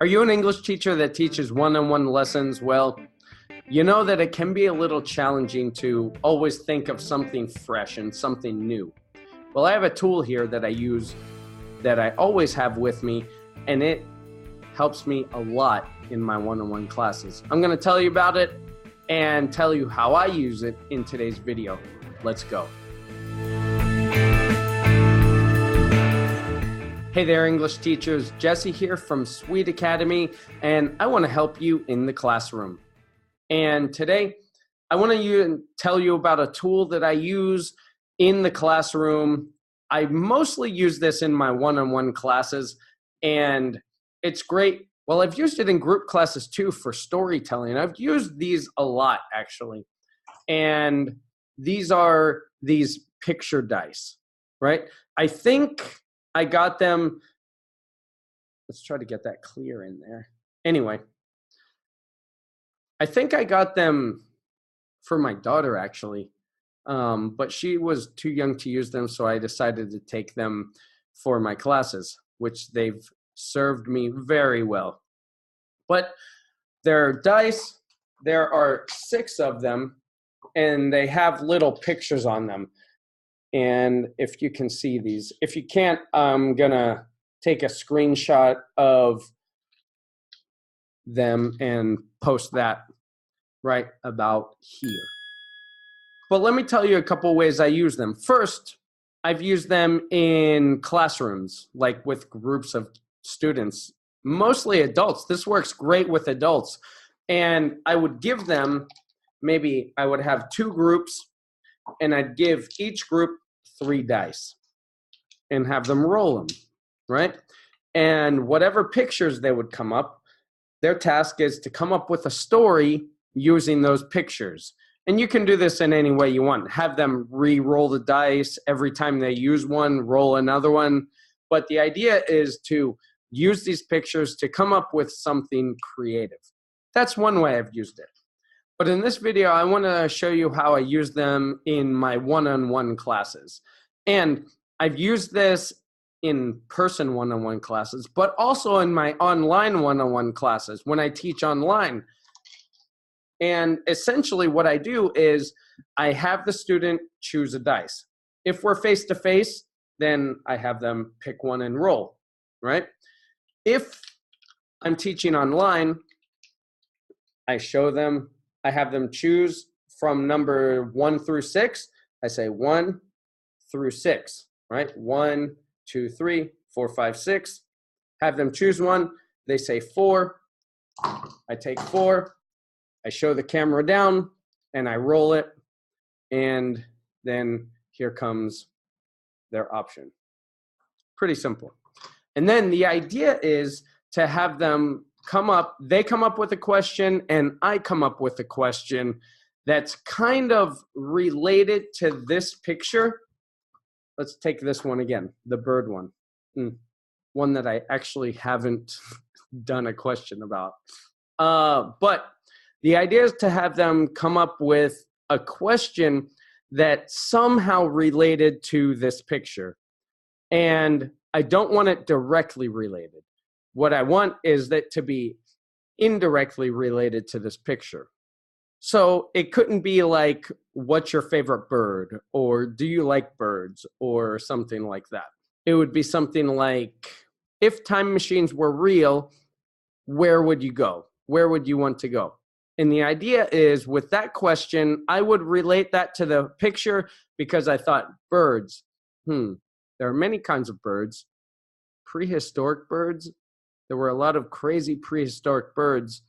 Are you an English teacher that teaches one-on-one lessons? Well, you know that it can be a little challenging to always think of something fresh and something new. Well, I have a tool here that I use that I always have with me, and it helps me a lot in my one-on-one classes. I'm going to tell you about it and tell you how I use it in today's video. Let's go. Hey there, English teachers. Jesse here from Sweed Academy, and I want to help you in the classroom. And today, I want to tell you about a tool that I use in the classroom. I mostly use this in my one-on-one classes, and it's great. Well, I've used it in group classes too for storytelling. I've used these a lot, actually. And these are these picture dice, right? I think I got them. Let's try to get that clear in there. Anyway, I think I got them for my daughter, actually. But she was too young to use them, so I decided to take them for my classes, which they've served me very well. But they're dice. There are 6 of them, and they have little pictures on them. And if you can see these, if you can't, I'm gonna take a screenshot of them and post that right about here. But let me tell you a couple ways I use them. First, I've used them in classrooms, like with groups of students, mostly adults. This works great with adults. And I would give them, maybe I would have 2 groups, and I'd give each group 3 dice and have them roll them, right? And whatever pictures they would come up, their task is to come up with a story using those pictures. And you can do this in any way you want. Have them re-roll the dice every time they use one, roll another one. But the idea is to use these pictures to come up with something creative. That's one way I've used it. But in this video, I want to show you how I use them in my one-on-one classes. And I've used this in person one-on-one classes, but also in my online one-on-one classes when I teach online. And essentially what I do is I have the student choose a dice. If we're face-to-face, then I have them pick one and roll, right? If I'm teaching online, I show them, I have them choose from number 1 through 6. I say 1 through 6, right? 1, 2, 3, 4, 5, 6. Have them choose one. They say 4. I take 4. I show the camera down and I roll it. And then here comes their option. Pretty simple. And then the idea is to have them they come up with a question and I come up with a question that's kind of related to this picture. Let's take this one again, the bird one. One that I actually haven't done a question about. But the idea is to have them come up with a question that's somehow related to this picture. And I don't want it directly related. What I want is that to be indirectly related to this picture. So it couldn't be like, what's your favorite bird? Or do you like birds? Or something like that. It would be something like, if time machines were real, where would you go? Where would you want to go? And the idea is with that question, I would relate that to the picture because I thought birds. There are many kinds of birds. Prehistoric birds. There were a lot of crazy prehistoric birds.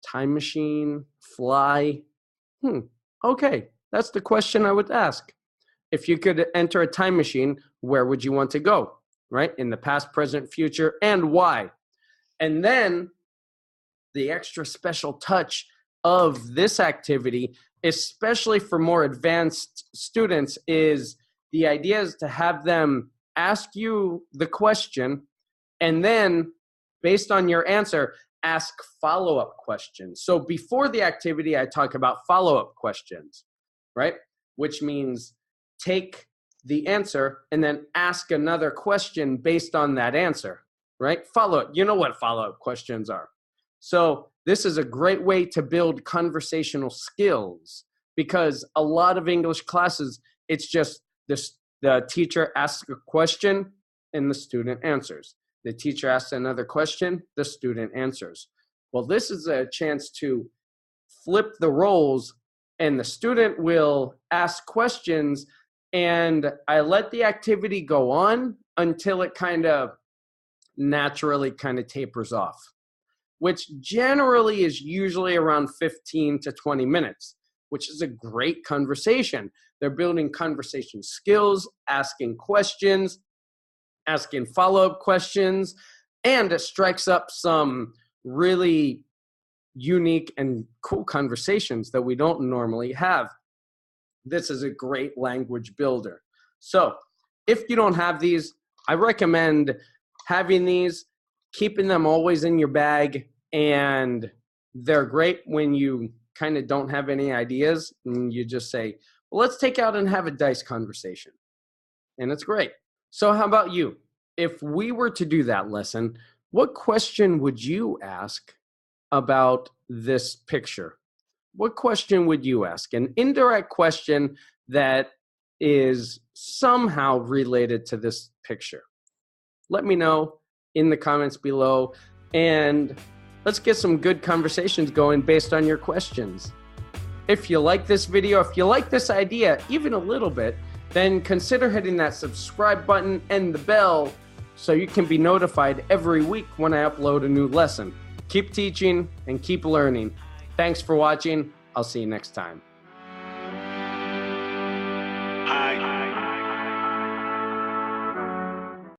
Time machine, fly. Okay, that's the question I would ask. If you could enter a time machine, where would you want to go? Right? In the past, present, future, and why? And then the extra special touch of this activity, especially for more advanced students, is the idea is to have them ask you the question and then, based on your answer, ask follow-up questions. So before the activity, I talk about follow-up questions, right? Which means take the answer and then ask another question based on that answer. right? Follow-up. You know what follow-up questions are. So this is a great way to build conversational skills, because a lot of English classes, it's just this, the teacher asks a question and the student answers. The teacher asks another question, the student answers. Well, this is a chance to flip the roles, and the student will ask questions, and I let the activity go on until it kind of naturally kind of tapers off, which generally is usually around 15 to 20 minutes, which is a great conversation. They're building conversation skills, asking questions, asking follow-up questions, and it strikes up some really unique and cool conversations that we don't normally have. This is a great language builder. So if you don't have these, I recommend having these, keeping them always in your bag, and they're great when you kind of don't have any ideas and you just say, well, let's take out and have a dice conversation. And it's great. So how about you? If we were to do that lesson, what question would you ask about this picture? What question would you ask? An indirect question that is somehow related to this picture. Let me know in the comments below, and let's get some good conversations going based on your questions. If you like this video, if you like this idea even a little bit, then consider hitting that subscribe button and the bell so you can be notified every week when I upload a new lesson. Keep teaching and keep learning. Thanks for watching. I'll see you next time.